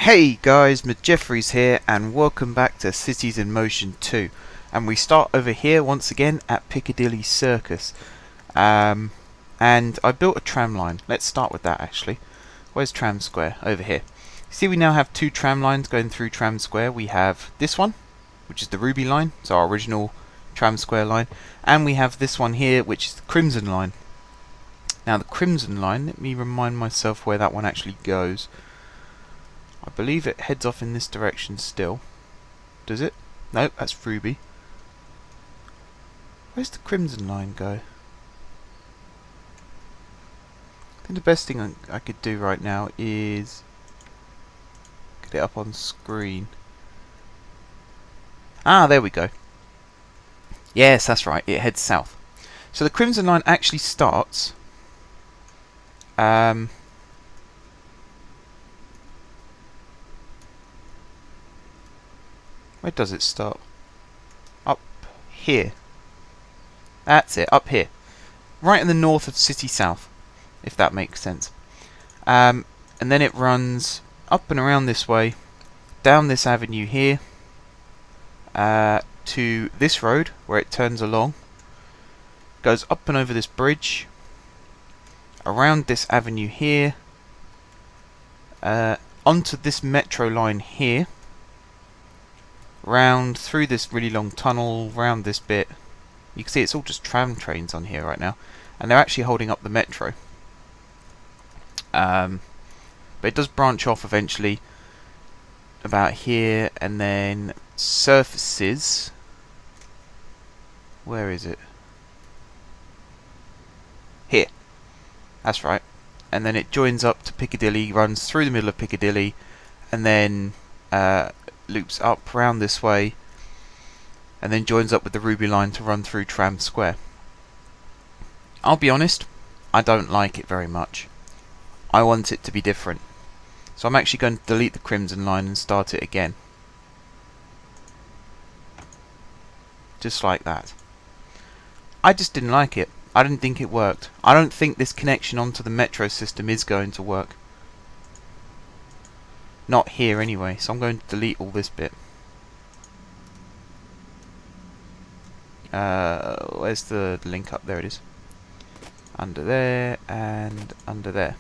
Hey guys, Jeffries here and welcome back to Cities in Motion 2, and we start over here once again at Piccadilly Circus. And I built a tram line. Let's start with that actually. Where's Tram Square? Over here. See, we now have two tram lines going through Tram Square. We have this one, which is the Ruby line, so our original Tram Square line, and we have this one here, which is the Crimson line. Now the Crimson line, let me remind myself where that one actually goes. I believe it heads off in this direction still. Does it? No, that's Ruby. Where's the Crimson line go? I think the best thing I could do right now is get it up on screen. Ah, there we go. Yes, that's right. It heads south. So the Crimson line actually starts where does it start? Up here. That's it, up here. Right in the north of City South, if that makes sense. And then it runs up and around this way, down this avenue here, to this road, where it turns along, goes up and over this bridge, around this avenue here, onto this metro line here, round through this really long tunnel, round this bit. You can see it's all just tram trains on here right now, and they're actually holding up the metro. But it does branch off eventually about here, and then surfaces. Where is it? Here. That's right. And then it joins up to Piccadilly, runs through the middle of Piccadilly, and then loops up round this way, and then joins up with the Ruby line to run through Tram Square. I'll be honest, I don't like it very much. I want it to be different. So I'm actually going to delete the Crimson line and start it again. Just like that. I just didn't like it. I didn't think it worked. I don't think this connection onto the metro system is going to work. Not here anyway, so I'm going to delete all this bit. Where's the link up? There it is. Under there and under there.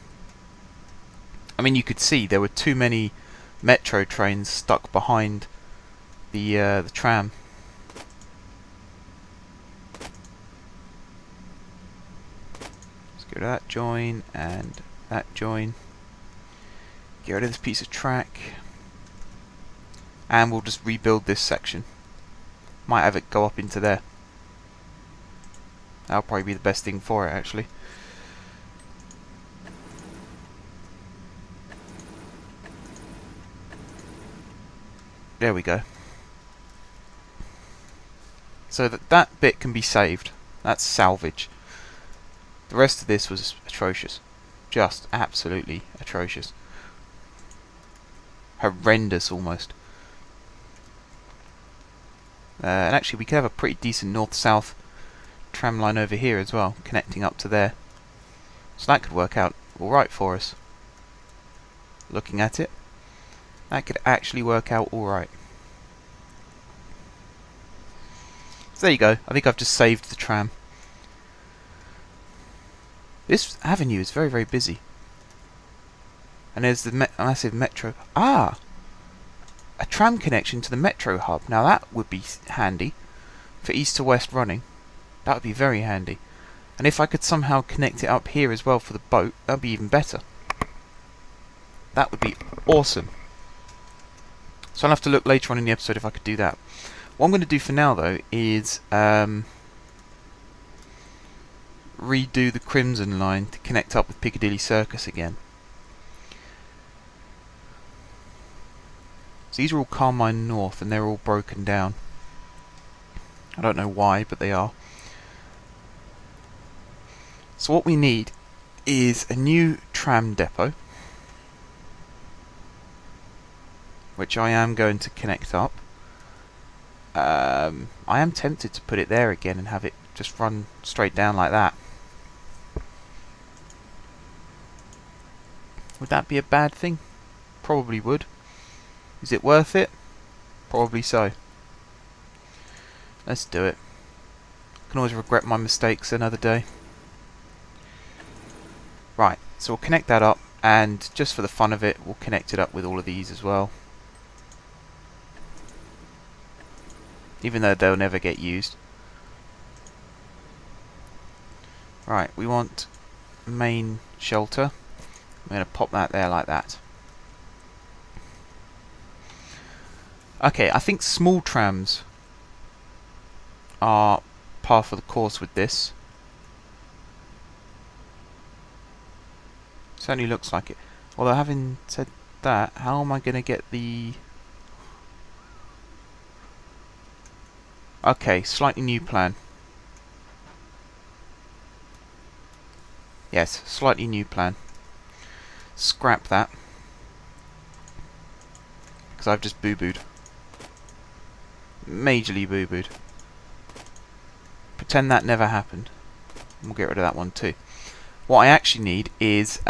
I mean, you could see there were too many metro trains stuck behind the tram. Let's go to that join and that join. Get rid of this piece of track, and we'll just rebuild this section. Might have it go up into there. That'll probably be the best thing for it, actually. There we go. So that bit can be saved. That's salvage. The rest of this was atrocious. Just absolutely atrocious. Horrendous, almost. And actually we could have a pretty decent north-south tram line over here as well, connecting up to there. So that could work out alright for us. Looking at it, that could actually work out alright. So there you go. I think I've just saved the tram. This avenue is very, very busy. And there's the massive metro. Ah! A tram connection to the metro hub. Now that would be handy for east to west running. That would be very handy. And if I could somehow connect it up here as well for the boat, that would be even better. That would be awesome. So I'll have to look later on in the episode if I could do that. What I'm going to do for now, though, is redo the Crimson line to connect up with Piccadilly Circus again. So these are all Carmine North, and they're all broken down. I don't know why, but they are. So what we need is a new tram depot, which I am going to connect up. I am tempted to put it there again and have it just run straight down like that. Would that be a bad thing? Probably would. Is it worth it? Probably so. Let's do it. I can always regret my mistakes another day. Right, so we'll connect that up, and just for the fun of it, we'll connect it up with all of these as well. Even though they'll never get used. Right, we want main shelter. I'm going to pop that there like that. Okay, I think small trams are par for the course with this. Certainly looks like it. Although having said that, how am I going to get the... Okay, slightly new plan. Yes, slightly new plan. Scrap that. Because I've just boo-booed. Majorly boo-booed. Pretend that never happened. We'll get rid of that one too. What I actually need is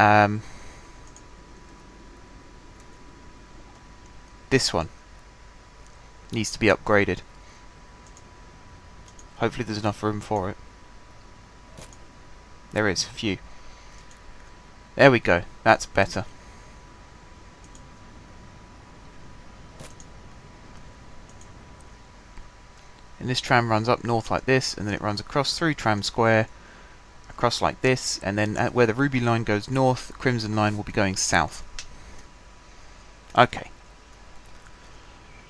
this one. Needs to be upgraded. Hopefully there's enough room for it. There is, a few. There we go, that's better. And this tram runs up north like this, and then it runs across through Tram Square, across like this, and then where the ruby line goes north, the crimson line will be going south. Okay.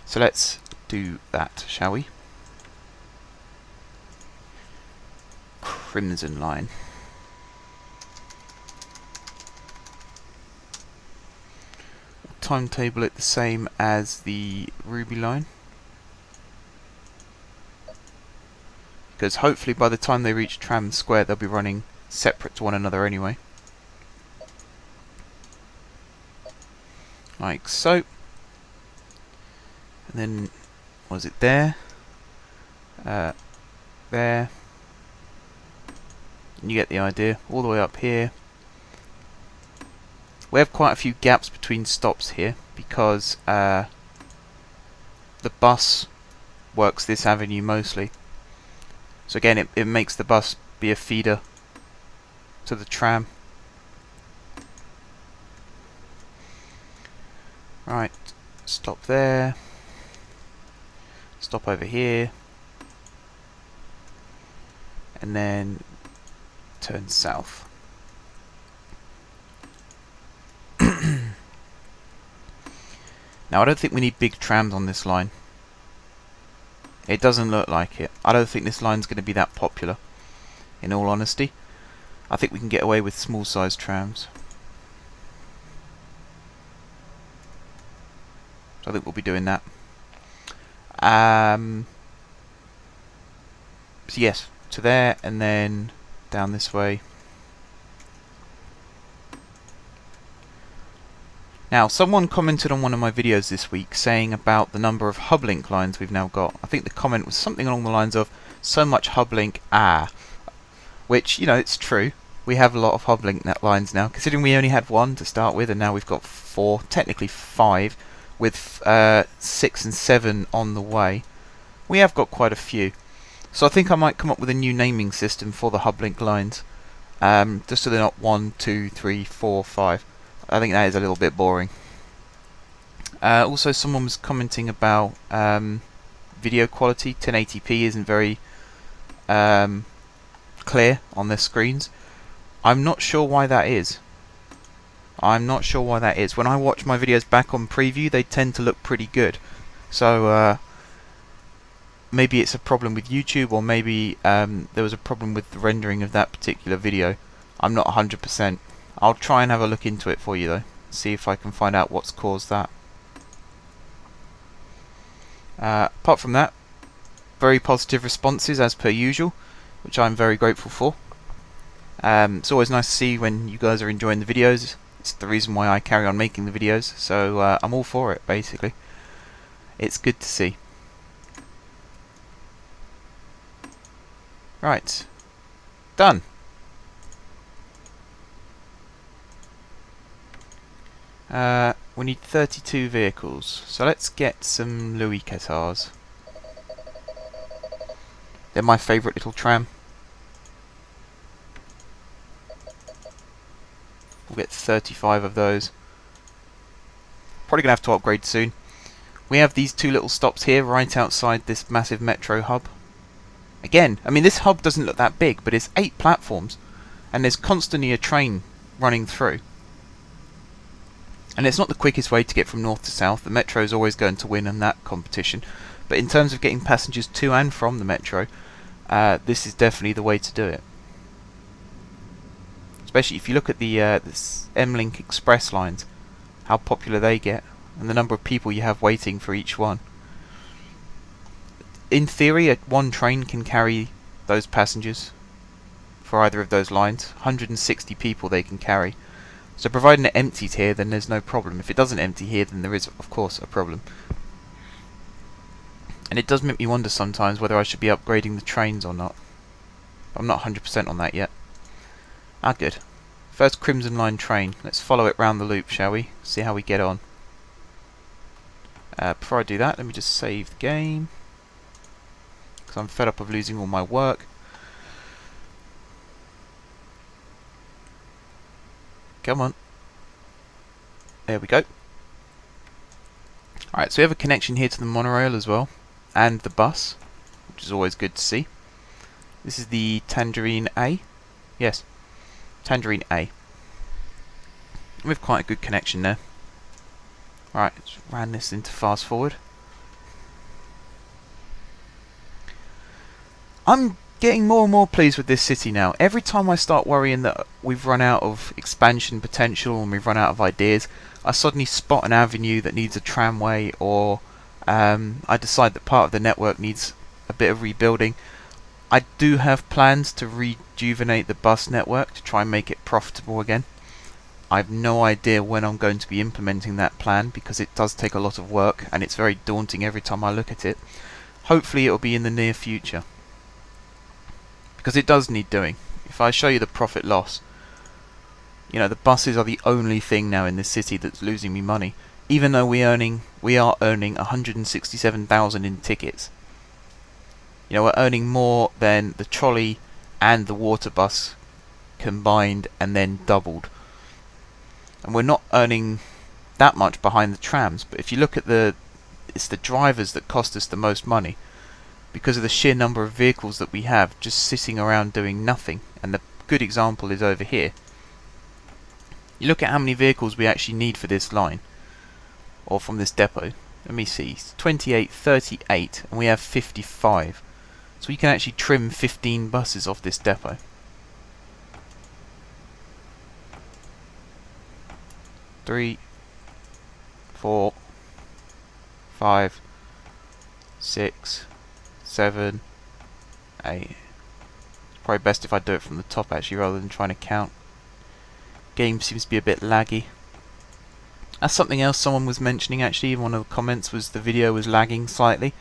So let's do that, shall we? Crimson line. Timetable it the same as the ruby line, because hopefully by the time they reach Tram Square they'll be running separate to one another anyway. Like so. And then, was it there? There. You get the idea. All the way up here. We have quite a few gaps between stops here because the bus works this avenue mostly. So again, it makes the bus be a feeder to the tram. Right, stop there. Stop over here. And then turn south. Now I don't think we need big trams on this line. It doesn't look like it. I don't think this line's going to be that popular, in all honesty. I think we can get away with small sized trams. So I think we'll be doing that. So yes, to there and then down this way. Now, someone commented on one of my videos this week saying about the number of hub link lines we've now got. I think the comment was something along the lines of, so much hub link, which, you know, it's true. We have a lot of hub link lines now, considering we only had one to start with, and now we've got 4, technically 5, with 6 and 7 on the way. We have got quite a few. So I think I might come up with a new naming system for the hub link lines, just so they're not 1, 2, 3, 4, 5. I think that is a little bit boring. Also, someone was commenting about video quality. 1080p isn't very clear on their screens. I'm not sure why that is. When I watch my videos back on preview, they tend to look pretty good. So maybe it's a problem with YouTube, or maybe there was a problem with the rendering of that particular video. I'm not 100%. I'll try and have a look into it for you though, see if I can find out what's caused that. Apart from that, very positive responses as per usual, which I'm very grateful for. It's always nice to see when you guys are enjoying the videos. It's the reason why I carry on making the videos, so I'm all for it basically. It's good to see. Right, done. we need 32 vehicles. So let's get some Louis Qatars. They're my favourite little tram. We'll get 35 of those. Probably going to have to upgrade soon. We have these two little stops here right outside this massive metro hub. Again, I mean, this hub doesn't look that big, but it's 8 platforms. And there's constantly a train running through. And it's not the quickest way to get from north to south. The metro is always going to win in that competition. But in terms of getting passengers to and from the metro, this is definitely the way to do it. Especially if you look at the this M-Link Express lines, how popular they get, and the number of people you have waiting for each one. In theory, one train can carry those passengers for either of those lines. 160 people they can carry. So providing it empties here, then there's no problem. If it doesn't empty here, then there is, of course, a problem. And it does make me wonder sometimes whether I should be upgrading the trains or not. I'm not 100% on that yet. Ah, good. First Crimson Line train. Let's follow it round the loop, shall we? See how we get on. Before I do that, let me just save the game, because I'm fed up of losing all my work. Come on. There we go. Alright, so we have a connection here to the monorail as well, and the bus, which is always good to see. This is the Tangerine A. Yes, Tangerine A. We have quite a good connection there. Alright, let's ran this into fast forward. I'm getting more and more pleased with this city now. Every time I start worrying that we've run out of expansion potential and we've run out of ideas, I suddenly spot an avenue that needs a tramway, or I decide that part of the network needs a bit of rebuilding. I do have plans to rejuvenate the bus network to try and make it profitable again. I've no idea when I'm going to be implementing that plan, because it does take a lot of work and it's very daunting every time I look at it. Hopefully it will be in the near future, because it does need doing. If I show you the profit loss, you know, the buses are the only thing now in this city that's losing me money, even though we are earning 167,000 in tickets. You know, we're earning more than the trolley and the water bus combined and then doubled. And we're not earning that much behind the trams, but if you look at it's the drivers that cost us the most money, because of the sheer number of vehicles that we have just sitting around doing nothing. And the good example is over here. You look at how many vehicles we actually need for this line, or from this depot. Let me see, 28, 38, and we have 55. So we can actually trim 15 buses off this depot. Three, 4, 5, 6, 7, 8. It's probably best if I do it from the top actually, rather than trying to count. Game seems to be a bit laggy. That's something else someone was mentioning actually in one of the comments, was the video was lagging slightly.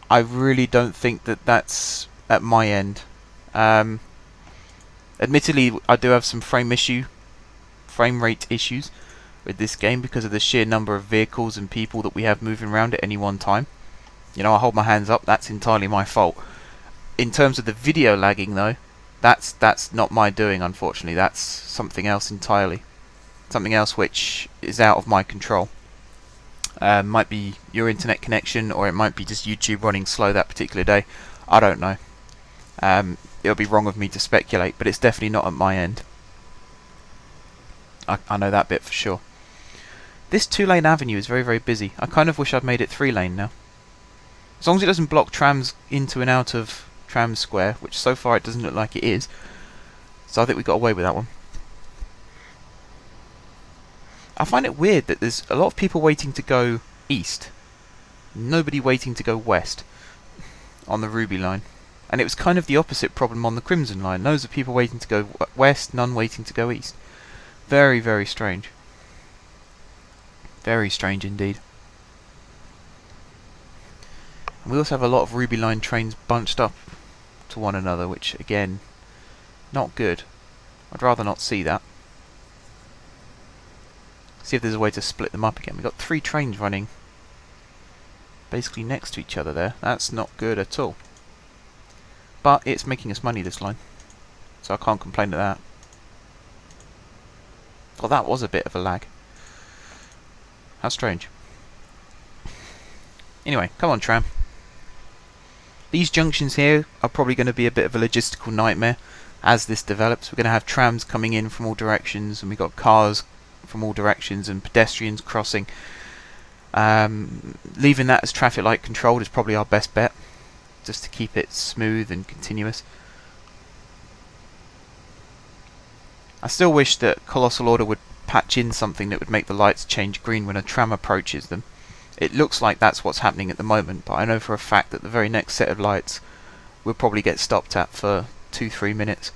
I really don't think that that's at my end. Admittedly, I do have some frame rate issues with this game because of the sheer number of vehicles and people that we have moving around at any one time. You know, I hold my hands up, that's entirely my fault. In terms of the video lagging though, that's not my doing, unfortunately. That's something else entirely. Something else which is out of my control. Might be your internet connection, or it might be just YouTube running slow that particular day. I don't know. It'll be wrong of me to speculate, but it's definitely not at my end. I know that bit for sure. This 2-lane avenue is very, very busy. I kind of wish I'd made it 3-lane now. As long as it doesn't block trams into and out of Tram Square, which so far it doesn't look like it is. So I think we got away with that one. I find it weird that there's a lot of people waiting to go east, nobody waiting to go west on the Ruby line. And it was kind of the opposite problem on the Crimson line. Loads of people waiting to go west, none waiting to go east. Very, very strange. Very strange indeed. And we also have a lot of Ruby line trains bunched up to one another, which again, not good. I'd rather not see that. See if there's a way to split them up again. We've got 3 trains running basically next to each other there. That's not good at all. But it's making us money, this line. So I can't complain at that. Well, that was a bit of a lag. How strange. Anyway, come on, tram. These junctions here are probably going to be a bit of a logistical nightmare as this develops. We're going to have trams coming in from all directions, and we've got cars from all directions and pedestrians crossing. Leaving that as traffic light controlled is probably our best bet, just to keep it smooth and continuous. I still wish that Colossal Order would patch in something that would make the lights change green when a tram approaches them. It looks like that's what's happening at the moment, but I know for a fact that the very next set of lights will probably get stopped at for 2-3 minutes.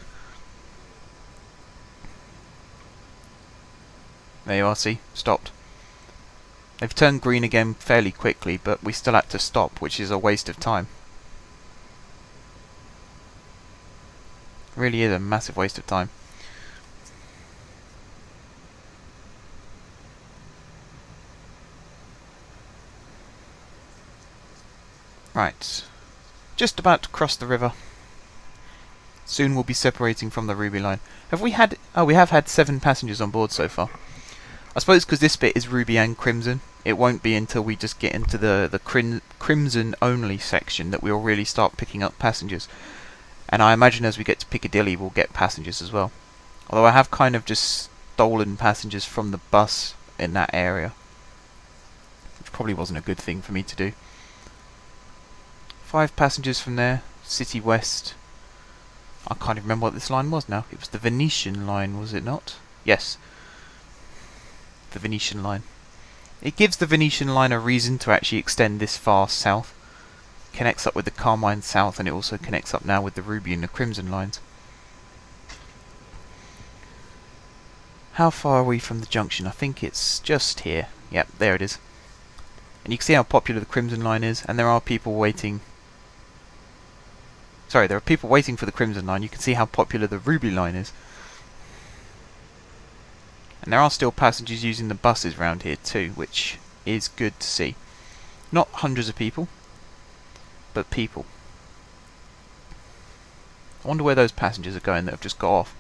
There you are, see? Stopped. They've turned green again fairly quickly, but we still had to stop, which is a waste of time. Really is a massive waste of time. Right. Just about to cross the river. Soon we'll be separating from the Ruby line. Have we had... Oh, we have had 7 passengers on board so far. I suppose because this bit is Ruby and Crimson, it won't be until we just get into the Crimson only section that we'll really start picking up passengers. And I imagine as we get to Piccadilly we'll get passengers as well. Although I have kind of just stolen passengers from the bus in that area, which probably wasn't a good thing for me to do. 5 passengers from there. City West. I can't even remember what this line was now. It was the Venetian line, was it not? Yes. The Venetian line. It gives the Venetian line a reason to actually extend this far south. Connects up with the Carmine South, and it also connects up now with the Ruby and the Crimson lines. How far are we from the junction? I think it's just here. Yep, there it is. And you can see how popular the Crimson line is, and there are people waiting. Sorry, there are people waiting for the Crimson line. You can see how popular the Ruby line is. And there are still passengers using the buses around here too, which is good to see. Not hundreds of people, but people. I wonder where those passengers are going that have just got off.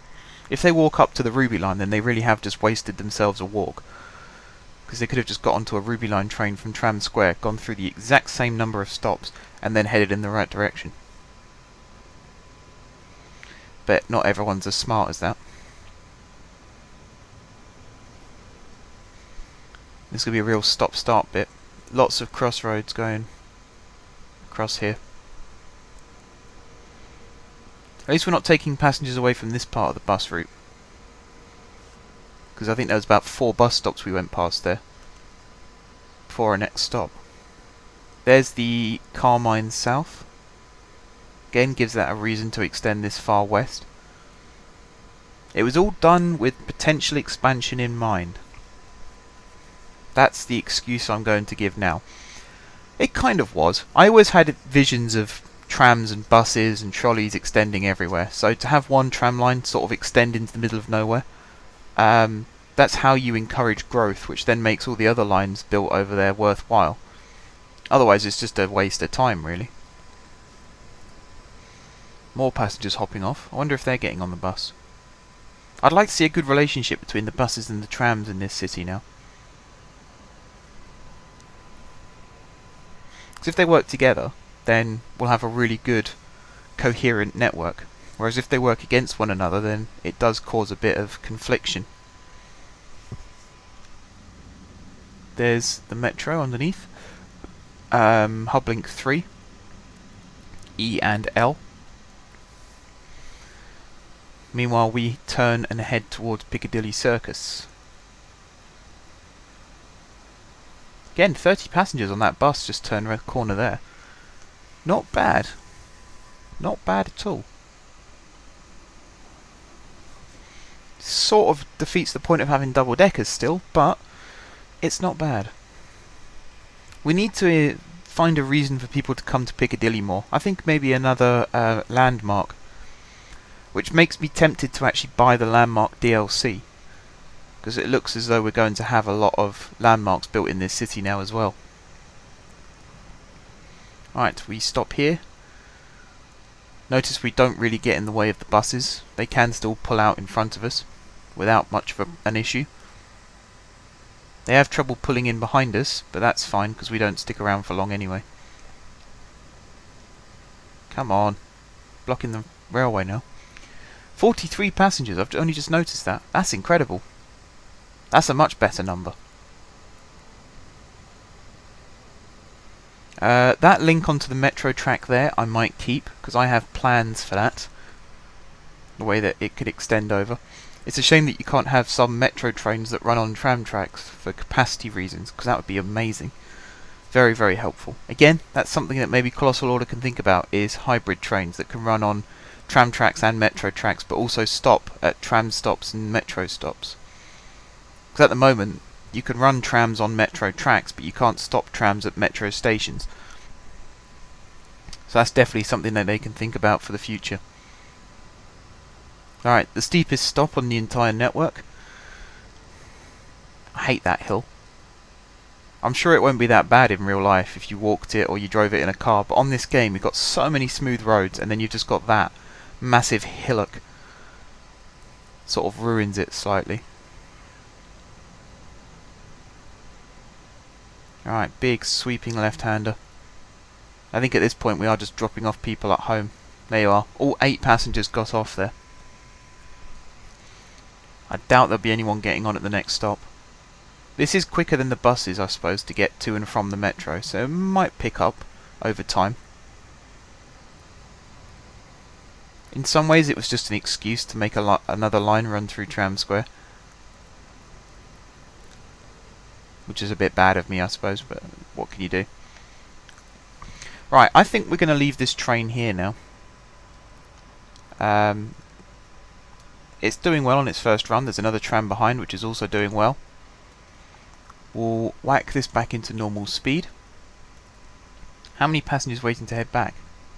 If they walk up to the Ruby line, then they really have just wasted themselves a walk. Because they could have just got onto a Ruby line train from Tram Square, gone through the exact same number of stops, and then headed in the right direction. But not everyone's as smart as that. This is going to be a real stop-start bit. Lots of crossroads going across here. At least we're not taking passengers away from this part of the bus route. Because I think there was about 4 bus stops we went past there before our next stop. There's the Carmine South. Again, gives that a reason to extend this far west. It was all done with potential expansion in mind. That's the excuse I'm going to give now. It kind of was. I always had visions of trams and buses and trolleys extending everywhere. So to have one tram line sort of extend into the middle of nowhere, that's how you encourage growth, which then makes all the other lines built over there worthwhile. Otherwise it's just a waste of time, really. More passengers hopping off. I wonder if they're getting on the bus. I'd like to see a good relationship between the buses and the trams in this city now. Because if they work together, then we'll have a really good, coherent network. Whereas if they work against one another, then it does cause a bit of confliction. There's the metro underneath. Hub link 3. E and L. Meanwhile, we turn and head towards Piccadilly Circus. Again, 30 passengers on that bus just turned around the corner there. Not bad. Not bad at all. Sort of defeats the point of having double deckers still, but it's not bad. We need to find a reason for people to come to Piccadilly more. I think maybe another landmark. Which makes me tempted to actually buy the Landmark DLC. because it looks as though we're going to have a lot of landmarks built in this city now as well. Right, we stop here. Notice we don't really get in the way of the buses. They can still pull out in front of us without much of an issue. They have trouble pulling in behind us, but that's fine because we don't stick around for long anyway. Come on. Blocking the railway now. 43 passengers, I've only just noticed that. That's incredible. That's a much better number. That link onto the metro track there I might keep, because I have plans for that. The way that it could extend over. It's a shame that you can't have some metro trains that run on tram tracks for capacity reasons, because that would be amazing. Very, very helpful. Again, that's something that maybe Colossal Order can think about, is hybrid trains that can run on tram tracks and metro tracks, but also stop at tram stops and metro stops. Because at the moment, you can run trams on metro tracks, but you can't stop trams at metro stations. So that's definitely something that they can think about for the future. Alright, the steepest stop on the entire network. I hate that hill. I'm sure it won't be that bad in real life if you walked it or you drove it in a car, but on this game you've got so many smooth roads and then you've just got that massive hillock. Sort of ruins it slightly. Alright, big sweeping left-hander. I think at this point we are just dropping off people at home. There you are. All 8 passengers got off there. I doubt there'll be anyone getting on at the next stop. This is quicker than the buses, I suppose, to get to and from the metro, so it might pick up over time. In some ways it was just an excuse to make another line run through Tram Square. Which is a bit bad of me, I suppose, but what can you do? Right, I think we're going to leave this train here now. It's doing well on its first run. There's another tram behind which is also doing well. We'll whack this back into normal speed. How many passengers waiting to head back?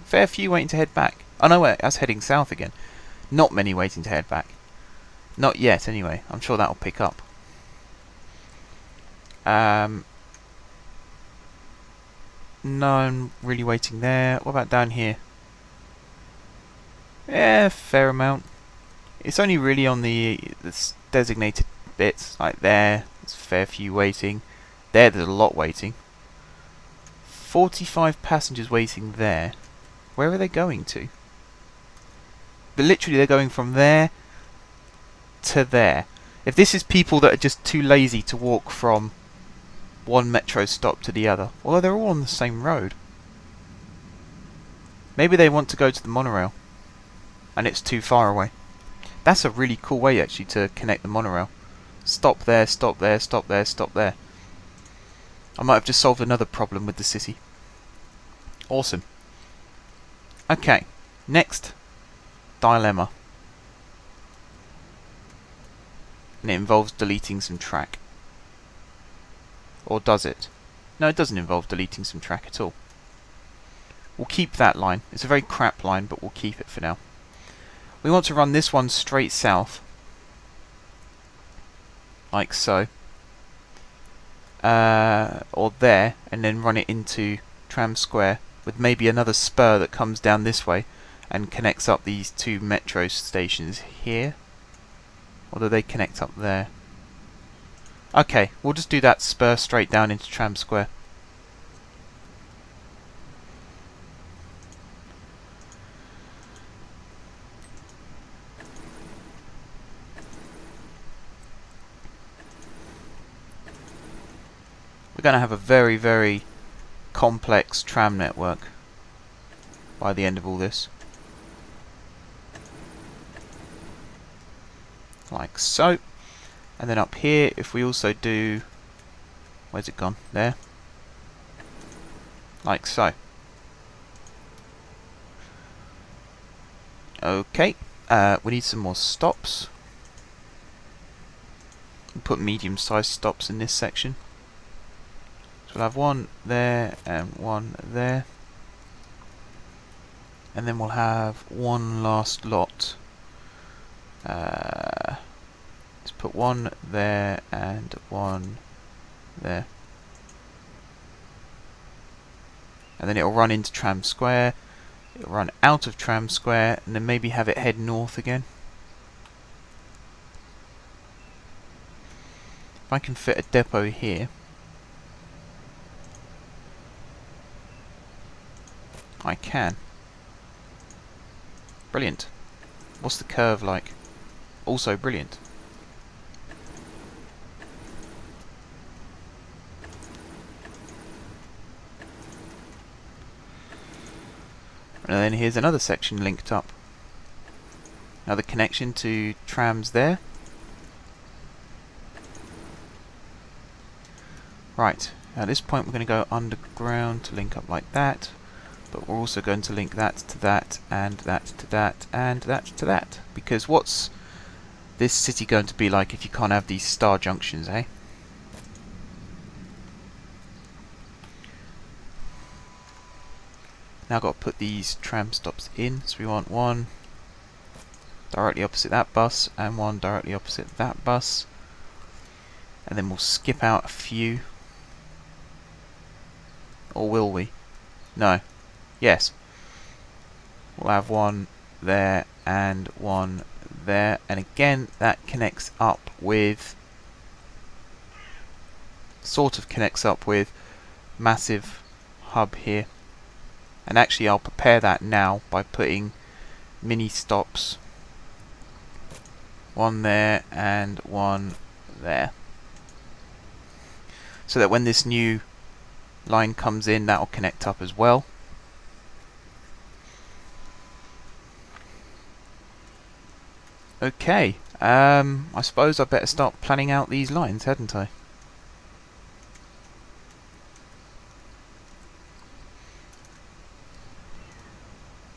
Fair few waiting to head back. Oh no, wait, that's heading south again. Not many waiting to head back. Not yet, anyway. I'm sure that'll pick up. None really waiting there. What about down here? Yeah, fair amount. It's only really on the designated bits, like there. There's a fair few waiting. There's a lot waiting. 45 passengers waiting there. Where are they going to? But literally they're going from there to there. If this is people that are just too lazy to walk from one metro stop to the other, although they're all on the same road. Maybe they want to go to the monorail and it's too far away. That's a really cool way actually to connect the monorail. Stop there, stop there, stop there, stop there. I might have just solved another problem with the city. Awesome. Okay, next dilemma. And it involves deleting some track. Or does it? No, it doesn't involve deleting some track at all. We'll keep that line. It's a very crap line, but we'll keep it for now. We want to run this one straight south. Like so. Or there, and then run it into Tram Square, with maybe another spur that comes down this way and connects up these 2 metro stations here. Or do they connect up there? Okay, we'll just do that spur straight down into Tram Square. We're going to have a very, very complex tram network by the end of all this. Like so. And then up here, if we also do... Where's it gone? There. Like so. Okay. We need some more stops. We'll put medium-sized stops in this section. So we'll have one there and one there. And then we'll have one last lot. Let's put one there and one there. And then it'll run into Tram Square, it'll run out of Tram Square, and then maybe have it head north again. If I can fit a depot here, I can. Brilliant. What's the curve like? Also brilliant. And then here's another section linked up. Now the connection to trams there. Right, at this point we're going to go underground to link up like that. But we're also going to link that to that, and that to that, and that to that. Because what's this city going to be like if you can't have these star junctions, eh? Now I've got to put these tram stops in. So we want one directly opposite that bus, and one directly opposite that bus. And then we'll skip out a few. Or will we? No. Yes. We'll have one there and one there, and again that connects up with, sort of connects up with massive hub here. And actually I'll prepare that now by putting mini stops, one there and one there, so that when this new line comes in, that will connect up as well. Okay, I suppose I better start planning out these lines, hadn't I?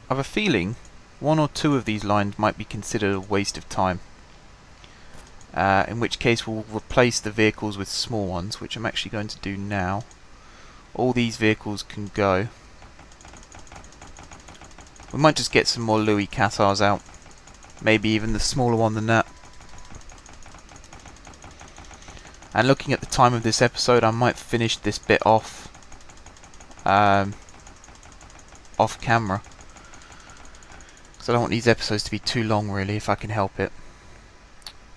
I have a feeling one or two of these lines might be considered a waste of time. In which case we'll replace the vehicles with small ones, which I'm actually going to do now. All these vehicles can go. We might just get some more Louis Qattars out. Maybe even the smaller one than that. And looking at the time of this episode, I might finish this bit off off camera, because I don't want these episodes to be too long, really, if I can help it.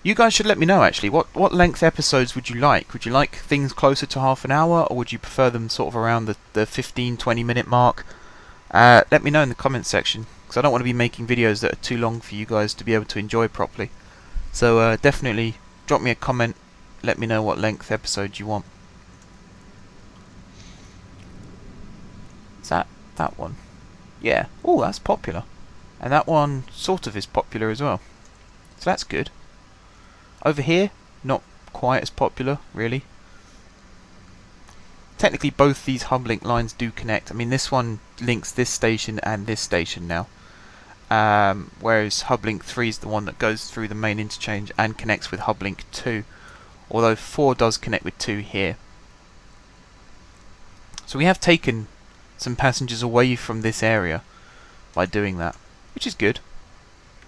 You guys should let me know, actually, what length episodes would you like? Would you like things closer to half an hour, or would you prefer them sort of around the 15-20 minute mark? Let me know in the comments section, because I don't want to be making videos that are too long for you guys to be able to enjoy properly. So definitely drop me a comment, let me know what length episode you want. Is that one? Yeah. Oh, that's popular. And that one sort of is popular as well. So that's good. Over here, not quite as popular, really. Technically both these hub link lines do connect. I mean, this one links this station and this station now. Whereas hub link 3 is the one that goes through the main interchange and connects with hub link 2. Although 4 does connect with 2 here. So we have taken some passengers away from this area by doing that, which is good.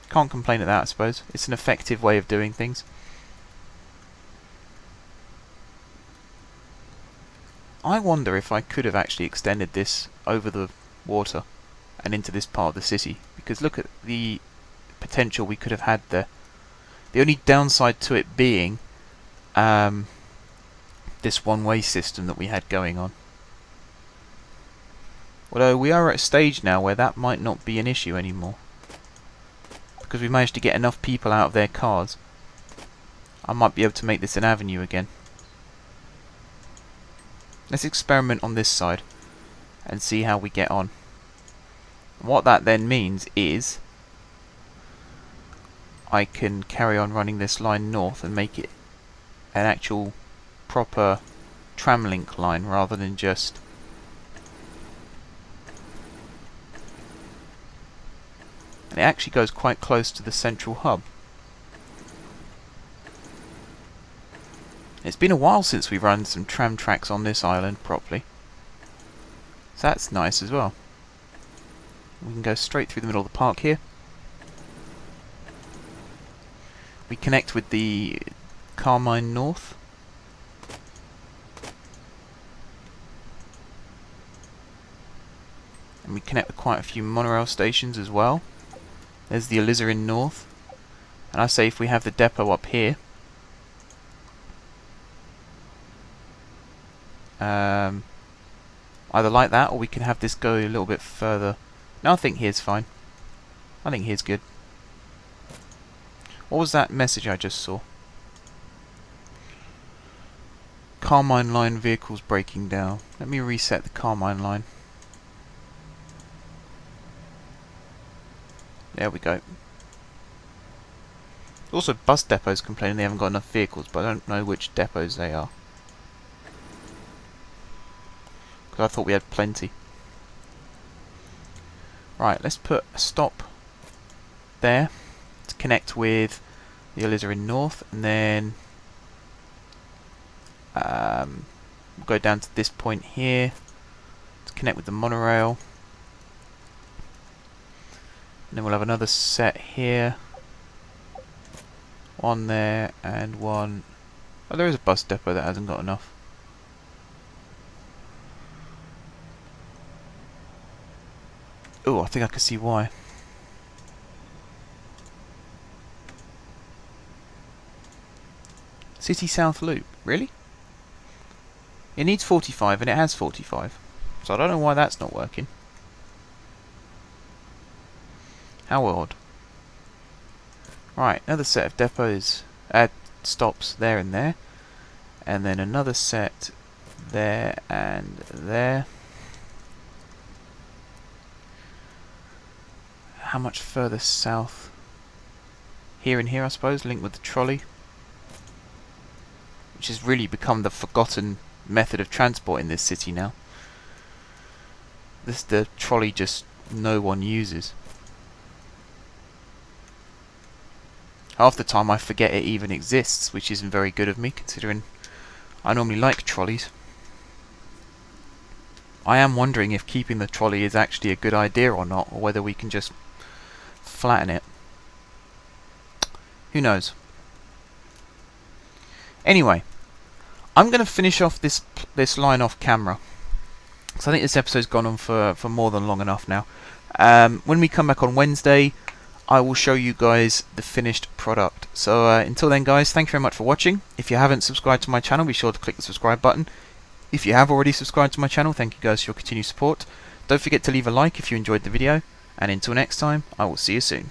Can't complain at that, I suppose. It's an effective way of doing things. I wonder if I could have actually extended this over the water and into this part of the city, because look at the potential we could have had there. The only downside to it being this one-way system that we had going on. Although we are at a stage now where that might not be an issue anymore, because we managed to get enough people out of their cars. I might be able to make this an avenue again. Let's experiment on this side and see how we get on. What that then means is I can carry on running this line north and make it an actual proper tram link line rather than just and it actually goes quite close to the central hub. It's been a while since we've run some tram tracks on this island properly. So that's nice as well. We can go straight through the middle of the park here. We connect with the Carmine North. And we connect with quite a few monorail stations as well. There's the Alizarin North. And I say if we have the depot up here, either like that, or we can have this go a little bit further. No, I think here's fine. I think here's good. What was that message I just saw? Carmine line vehicles breaking down. Let me reset the Carmine line. There we go. Also, bus depots complaining they haven't got enough vehicles, but I don't know which depots they are. Because I thought we had plenty. Right, let's put a stop there to connect with the Alizarin North, and then we'll go down to this point here to connect with the monorail. And then we'll have another set here. One there and one. Oh, there is a bus depot that hasn't got enough. Oh, I think I can see why. City South Loop, really? It needs 45 and it has 45. So I don't know why that's not working. How odd. Right, another set of depots, stops there and there. And then another set there and there. How much further south? Here and here, I suppose, linked with the trolley. Which has really become the forgotten method of transport in this city now. The trolley just no one uses. Half the time I forget it even exists, which isn't very good of me, considering I normally like trolleys. I am wondering if keeping the trolley is actually a good idea or not, or whether we can just flatten it. Who knows? Anyway, I'm going to finish off this line off camera, because I think this episode's gone on for more than long enough now. When we come back on Wednesday, I will show you guys the finished product. So until then, guys, thank you very much for watching. If you haven't subscribed to my channel, be sure to click the subscribe button. If you have already subscribed to my channel, thank you guys for your continued support. Don't forget to leave a like if you enjoyed the video, and until next time, I will see you soon.